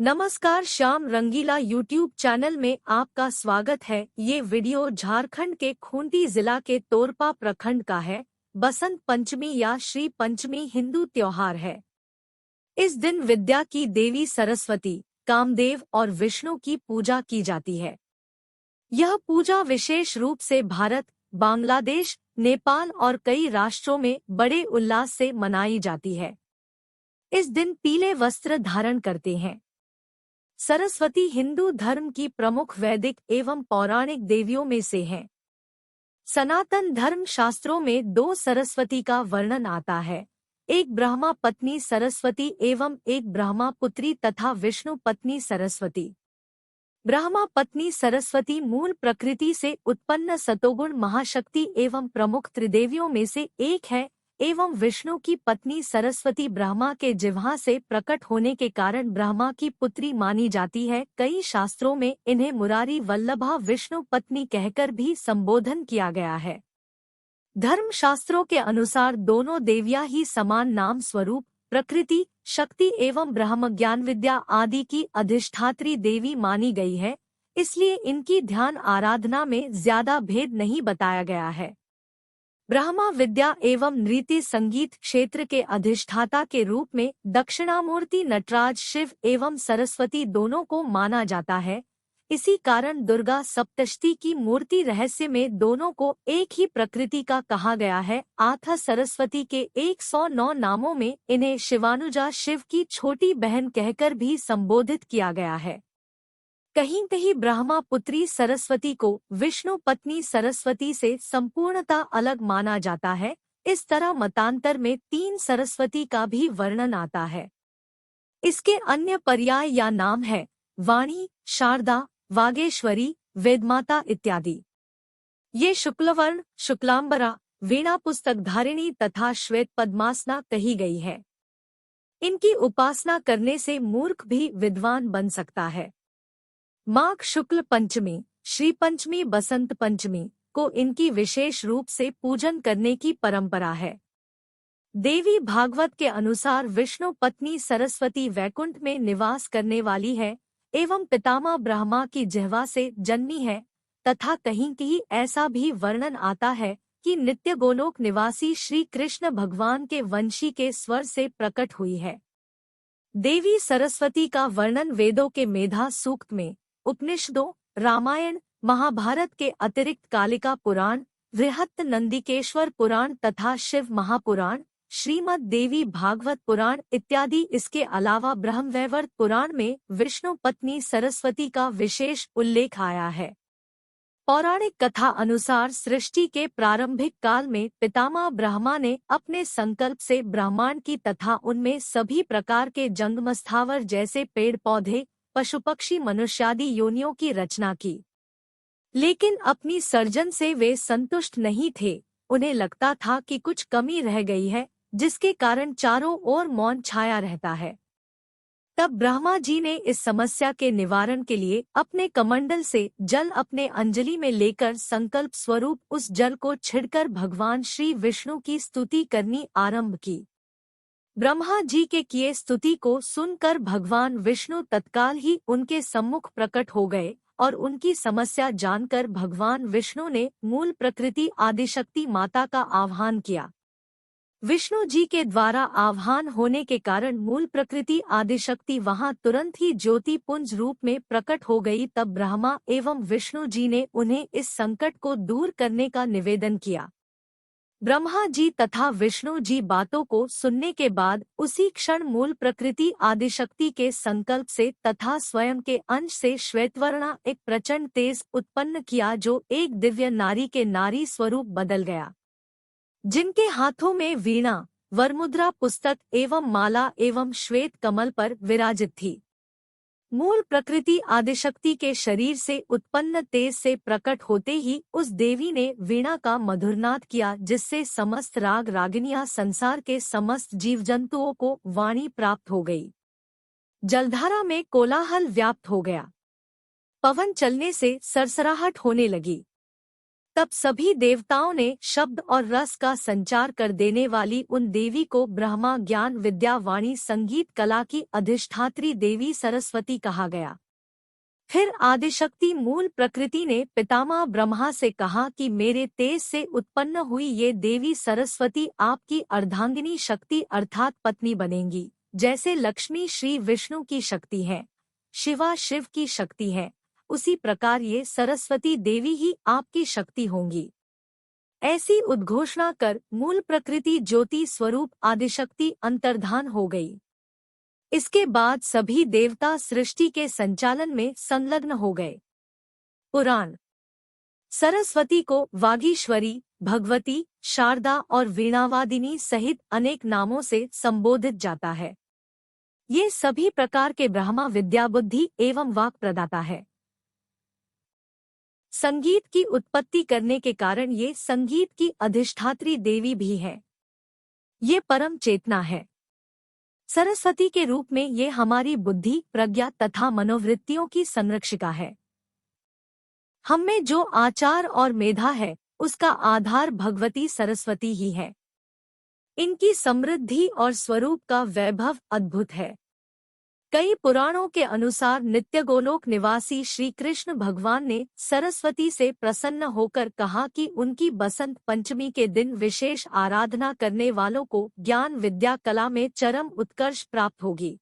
नमस्कार, श्याम रंगीला YouTube channel में आपका स्वागत है। ये वीडियो झारखंड के खूंटी जिला के तोरपा प्रखंड का है। बसंत पंचमी या श्री पंचमी हिंदू त्योहार है। इस दिन विद्या की देवी सरस्वती, कामदेव और विष्णु की पूजा की जाती है। यह पूजा विशेष रूप से भारत, बांग्लादेश, नेपाल और कई राष्ट्रों में बड़े उल्लास से मनाई जाती है। इस दिन पीले वस्त्र धारण करते हैं। सरस्वती हिंदू धर्म की प्रमुख वैदिक एवं पौराणिक देवियों में से हैं। सनातन धर्म शास्त्रों में दो सरस्वती का वर्णन आता है, एक ब्रह्मा पत्नी सरस्वती एवं एक ब्रह्मा पुत्री तथा विष्णु पत्नी सरस्वती। ब्रह्मा पत्नी सरस्वती मूल प्रकृति से उत्पन्न सतोगुण महाशक्ति एवं प्रमुख त्रिदेवियों में से एक है एवं विष्णु की पत्नी सरस्वती ब्रह्मा के जिह्वा से प्रकट होने के कारण ब्रह्मा की पुत्री मानी जाती है। कई शास्त्रों में इन्हें मुरारी वल्लभा विष्णु पत्नी कहकर भी संबोधन किया गया है। धर्म शास्त्रों के अनुसार दोनों देवियां ही समान नाम स्वरूप, प्रकृति, शक्ति एवं ब्रह्म ज्ञान विद्या आदि की अधिष्ठात्री देवी मानी गई है, इसलिए इनकी ध्यान आराधना में ज्यादा भेद नहीं बताया गया है। ब्रह्मा विद्या एवं नृत्य संगीत क्षेत्र के अधिष्ठाता के रूप में दक्षिणामूर्ति नटराज शिव एवं सरस्वती दोनों को माना जाता है। इसी कारण दुर्गा सप्तशती की मूर्ति रहस्य में दोनों को एक ही प्रकृति का कहा गया है। आथा सरस्वती के 109 नामों में इन्हें शिवानुजा, शिव की छोटी बहन कहकर भी संबोधित किया गया है। कहीं कहीं ब्रह्मा पुत्री सरस्वती को विष्णु पत्नी सरस्वती से संपूर्णता अलग माना जाता है। इस तरह मतांतर में 3 सरस्वती का भी वर्णन आता है। इसके अन्य पर्याय या नाम है वाणी, शारदा, वागेश्वरी, वेदमाता इत्यादि। ये शुक्लवर्ण, शुक्लांबरा, वीणा पुस्तकधारिणी तथा श्वेत पद्मासना कही गई है। इनकी उपासना करने से मूर्ख भी विद्वान बन सकता है। माघ शुक्ल पंचमी, श्री पंचमी, बसंत पंचमी को इनकी विशेष रूप से पूजन करने की परंपरा है। देवी भागवत के अनुसार विष्णु पत्नी सरस्वती वैकुंठ में निवास करने वाली है एवं पितामह ब्रह्मा की जिह्वा से जन्मी है तथा कहीं कहीं ऐसा भी वर्णन आता है कि नित्य गोलोक निवासी श्री कृष्ण भगवान के वंशी के स्वर से प्रकट हुई है। देवी सरस्वती का वर्णन वेदों के मेधा सूक्त में, उपनिषदों, रामायण, महाभारत के अतिरिक्त कालिका पुराण, बृहत् नंदिकेश्वर पुराण तथा शिव महापुराण, श्रीमद् देवी भागवत पुराण इत्यादि। इसके अलावा ब्रह्मवैवर्त पुराण में विष्णु पत्नी सरस्वती का विशेष उल्लेख आया है। पौराणिक कथा अनुसार सृष्टि के प्रारंभिक काल में पितामह ब्रह्मा ने अपने संकल्प से ब्रह्मांड की तथा उनमें सभी प्रकार के जंगमस्थावर जैसे पेड़ पौधे, पशु पक्षी, मनुष्यादि योनियों की रचना की। लेकिन अपनी सर्जन से वे संतुष्ट नहीं थे। उन्हें लगता था कि कुछ कमी रह गई है, जिसके कारण चारों ओर मौन छाया रहता है। तब ब्रह्मा जी ने इस समस्या के निवारण के लिए अपने कमंडल से जल अपने अंजलि में लेकर संकल्प स्वरूप उस जल को छिड़कर भगवान श्री विष्णु की स्तुति करनी आरंभ की। ब्रह्मा जी के किए स्तुति को सुनकर भगवान विष्णु तत्काल ही उनके सम्मुख प्रकट हो गए और उनकी समस्या जानकर भगवान विष्णु ने मूल प्रकृति आदिशक्ति माता का आह्वान किया। विष्णु जी के द्वारा आह्वान होने के कारण मूल प्रकृति आदिशक्ति वहां तुरंत ही ज्योति पुंज रूप में प्रकट हो गई। तब ब्रह्मा एवं विष्णु जी ने उन्हें इस संकट को दूर करने का निवेदन किया। ब्रह्मा जी तथा विष्णु जी बातों को सुनने के बाद उसी क्षण मूल प्रकृति आदिशक्ति के संकल्प से तथा स्वयं के अंश से श्वेतवर्णा एक प्रचंड तेज उत्पन्न किया, जो एक दिव्य नारी के नारी स्वरूप बदल गया, जिनके हाथों में वीणा, वरमुद्रा पुस्तक एवं माला एवं श्वेत कमल पर विराजित थी। मूल प्रकृति आदिशक्ति के शरीर से उत्पन्न तेज से प्रकट होते ही उस देवी ने वीणा का मधुरनाद किया, जिससे समस्त राग रागिनियां संसार के समस्त जीव जंतुओं को वाणी प्राप्त हो गई। जलधारा में कोलाहल व्याप्त हो गया। पवन चलने से सरसराहट होने लगी। तब सभी देवताओं ने शब्द और रस का संचार कर देने वाली उन देवी को ब्रह्मा ज्ञान विद्या वाणी संगीत कला की अधिष्ठात्री देवी सरस्वती कहा गया। फिर आदिशक्ति मूल प्रकृति ने पितामह ब्रह्मा से कहा कि मेरे तेज से उत्पन्न हुई ये देवी सरस्वती आपकी अर्धांगिनी शक्ति अर्थात पत्नी बनेंगी। जैसे लक्ष्मी श्री विष्णु की शक्ति है, शिवा शिव की शक्ति है, उसी प्रकार ये सरस्वती देवी ही आपकी शक्ति होंगी। ऐसी उद्घोषणा कर मूल प्रकृति ज्योति स्वरूप आदिशक्ति अंतर्धान हो गई। इसके बाद सभी देवता सृष्टि के संचालन में संलग्न हो गए। पुराण सरस्वती को वागीश्वरी, भगवती, शारदा और वीणावादिनी सहित अनेक नामों से संबोधित जाता है। ये सभी प्रकार के ब्रह्मा विद्या बुद्धि एवं वाक प्रदाता है। संगीत की उत्पत्ति करने के कारण ये संगीत की अधिष्ठात्री देवी भी है। ये परम चेतना है। सरस्वती के रूप में ये हमारी बुद्धि, प्रज्ञा तथा मनोवृत्तियों की संरक्षिका है। हममें जो आचार और मेधा है, उसका आधार भगवती सरस्वती ही है। इनकी समृद्धि और स्वरूप का वैभव अद्भुत है। कई पुराणों के अनुसार नित्य गोलोक निवासी श्री कृष्ण भगवान ने सरस्वती से प्रसन्न होकर कहा कि उनकी बसंत पंचमी के दिन विशेष आराधना करने वालों को ज्ञान विद्या कला में चरम उत्कर्ष प्राप्त होगी।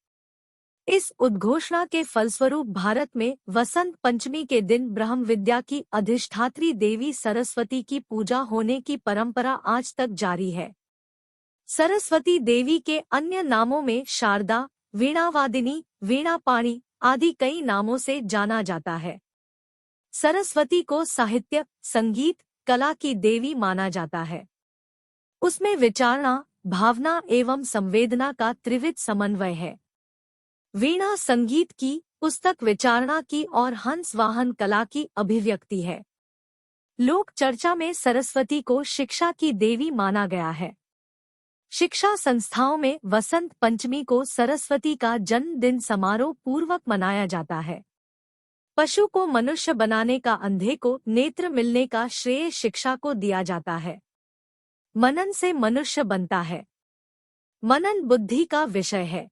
इस उद्घोषणा के फलस्वरूप भारत में वसंत पंचमी के दिन ब्रह्म विद्या की अधिष्ठात्री देवी सरस्वती की पूजा होने की परंपरा आज तक जारी है। सरस्वती देवी के अन्य नामों में शारदा, वीणावादिनी, वीणापाणी आदि कई नामों से जाना जाता है। सरस्वती को साहित्य, संगीत, कला की देवी माना जाता है। उसमें विचारणा, भावना एवं संवेदना का त्रिविध समन्वय है। वीणा संगीत की, पुस्तक विचारणा की और हंस वाहन कला की अभिव्यक्ति है। लोक चर्चा में सरस्वती को शिक्षा की देवी माना गया है। शिक्षा संस्थाओं में वसंत पंचमी को सरस्वती का जन्मदिन समारोह पूर्वक मनाया जाता है। पशु को मनुष्य बनाने का, अंधे को नेत्र मिलने का श्रेय शिक्षा को दिया जाता है। मनन से मनुष्य बनता है। मनन बुद्धि का विषय है।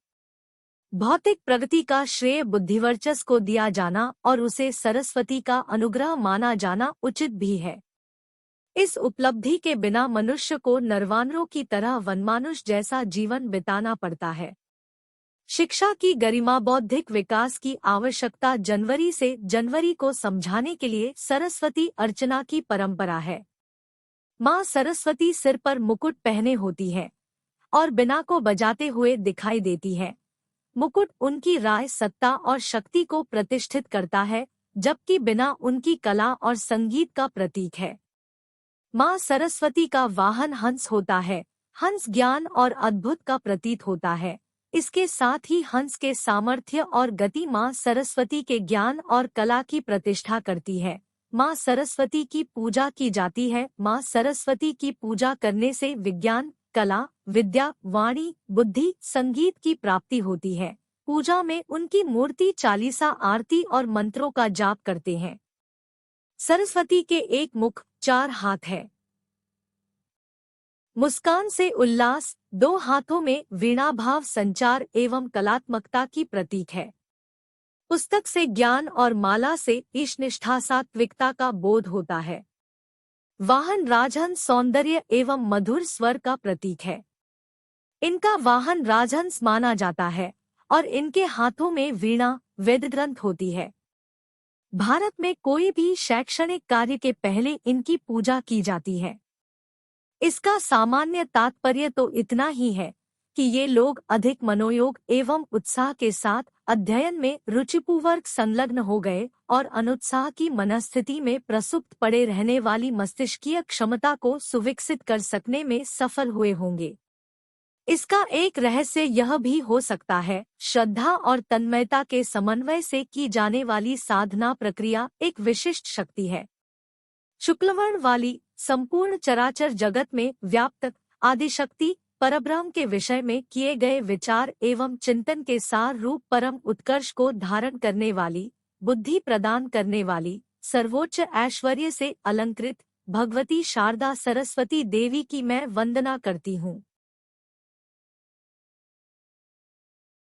भौतिक प्रगति का श्रेय बुद्धिवर्चस को दिया जाना और उसे सरस्वती का अनुग्रह माना जाना उचित भी है। इस उपलब्धि के बिना मनुष्य को नरवानरों की तरह वनमानुष जैसा जीवन बिताना पड़ता है। शिक्षा की गरिमा, बौद्धिक विकास की आवश्यकता जनवरी से जनवरी को समझाने के लिए सरस्वती अर्चना की परंपरा है। माँ सरस्वती सिर पर मुकुट पहने होती है और बिना को बजाते हुए दिखाई देती है। मुकुट उनकी राय, सत्ता और शक्ति को प्रतिष्ठित करता है, जबकि बिना उनकी कला और संगीत का प्रतीक है। माँ सरस्वती का वाहन हंस होता है। हंस ज्ञान और अद्भुत का प्रतीत होता है। इसके साथ ही हंस के सामर्थ्य और गति माँ सरस्वती के ज्ञान और कला की प्रतिष्ठा करती है। माँ सरस्वती की पूजा की जाती है। माँ सरस्वती की पूजा करने से विज्ञान, कला, विद्या, वाणी, बुद्धि, संगीत की प्राप्ति होती है। पूजा में उनकी मूर्ति चालीसा, आरती और मंत्रों का जाप करते हैं। सरस्वती के एक मुख, चार हाथ है। मुस्कान से उल्लास, दो हाथों में वीणाभाव संचार एवं कलात्मकता की प्रतीक है। पुस्तक से ज्ञान और माला से ईशनिष्ठा सात्विकता का बोध होता है। वाहन राजहंस सौंदर्य एवं मधुर स्वर का प्रतीक है। इनका वाहन राजहंस माना जाता है और इनके हाथों में वीणा, वेद ग्रंथ होती है। भारत में कोई भी शैक्षणिक कार्य के पहले इनकी पूजा की जाती है। इसका सामान्य तात्पर्य तो इतना ही है कि ये लोग अधिक मनोयोग एवं उत्साह के साथ अध्ययन में रुचिपूर्वक संलग्न हो गए और अनुत्साह की मनस्थिति में प्रसुप्त पड़े रहने वाली मस्तिष्कीय क्षमता को सुविकसित कर सकने में सफल हुए होंगे। इसका एक रहस्य यह भी हो सकता है, श्रद्धा और तन्मयता के समन्वय से की जाने वाली साधना प्रक्रिया एक विशिष्ट शक्ति है। शुक्लवर्ण वाली, संपूर्ण चराचर जगत में व्याप्त आदिशक्ति परब्रह्म के विषय में किए गए विचार एवं चिंतन के सार रूप परम उत्कर्ष को धारण करने वाली, बुद्धि प्रदान करने वाली, सर्वोच्च ऐश्वर्य से अलंकृत, भगवती शारदा सरस्वती देवी की मैं वंदना करती हूँ।